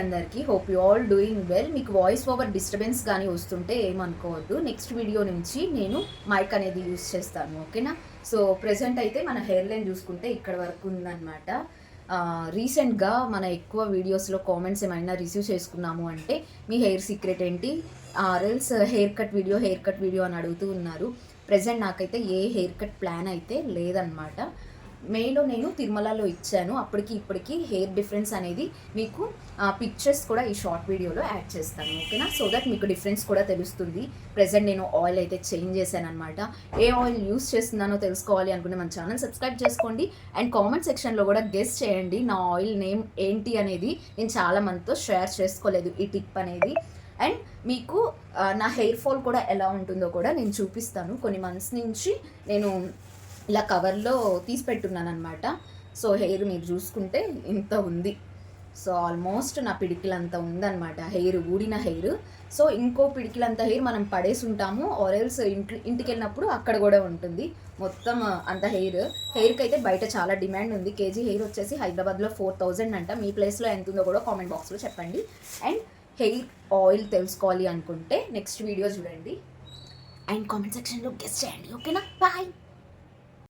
అందరికీ. Hope you all doing well. మీకు voice over disturbance కానీ వస్తుంటే ఏమనుకోవద్దు. నెక్స్ట్ వీడియో నుంచి నేను మైక్ అనేది యూస్ చేస్తాను, ఓకేనా? సో ప్రెజెంట్ అయితే మన హెయిర్ లైన్ చూసుకుంటే ఇక్కడ వరకు ఉందన్నమాట. రీసెంట్గా మన ఎక్కువ వీడియోస్లో కామెంట్స్ ఏమైనా రిసీవ్ చేసుకున్నాము అంటే మీ హెయిర్ సీక్రెట్ ఏంటి, ఆర్ఎల్స్ హెయిర్ కట్ వీడియో అని అడుగుతూ ఉన్నారు. ప్రెజెంట్ నాకైతే ఏ హెయిర్ కట్ ప్లాన్ అయితే లేదనమాట. మేలో నేను తిరుమలలో ఇచ్చాను. అప్పటికి ఇప్పటికి హెయిర్ డిఫరెన్స్ అనేది మీకు పిక్చర్స్ కూడా ఈ షార్ట్ వీడియోలో యాడ్ చేస్తాను, ఓకేనా? సో దట్ మీకు డిఫరెన్స్ కూడా తెలుస్తుంది. ప్రెజెంట్ నేను ఆయిల్ అయితే చేంజ్ చేశాను అనమాట. ఏ ఆయిల్ యూస్ చేస్తున్నానో తెలుసుకోవాలి అనుకుంటే మన ఛానల్ సబ్స్క్రైబ్ చేసుకోండి. అండ్ కామెంట్ సెక్షన్లో కూడా గెస్ చేయండి నా ఆయిల్ నేమ్ ఏంటి అనేది. నేను చాలా మందితో షేర్ చేసుకోలేదు ఈ టిప్ అనేది. అండ్ మీకు నా హెయిర్ ఫాల్ కూడా ఎలా ఉంటుందో కూడా నేను చూపిస్తాను. కొన్ని మంత్స్ నుంచి నేను ఇలా కవర్లో తీసి పెట్టున్నాను అనమాట. సో హెయిర్ మీరు చూసుకుంటే ఇంత ఉంది. సో ఆల్మోస్ట్ నా పిడికిలంతా ఉందన్నమాట హెయిర్, ఊడిన హెయిర్. సో ఇంకో పిడికిలంత హెయిర్ మనం పడేసి ఉంటాము, ఆరెల్స్ ఇంటికి వెళ్ళినప్పుడు అక్కడ కూడా ఉంటుంది మొత్తం అంత హెయిర్కి అయితే బయట చాలా డిమాండ్ ఉంది. కేజీ హెయిర్ వచ్చేసి హైదరాబాద్లో 4000 అంట. మీ ప్లేస్లో ఎంత ఉందో కూడా కామెంట్ బాక్స్లో చెప్పండి. అండ్ హెయిర్ ఆయిల్ తెలుసుకోవాలి అనుకుంటే నెక్స్ట్ వీడియో చూడండి అండ్ కామెంట్ సెక్షన్లో గెస్ చేయండి, ఓకేనా? బాయ్.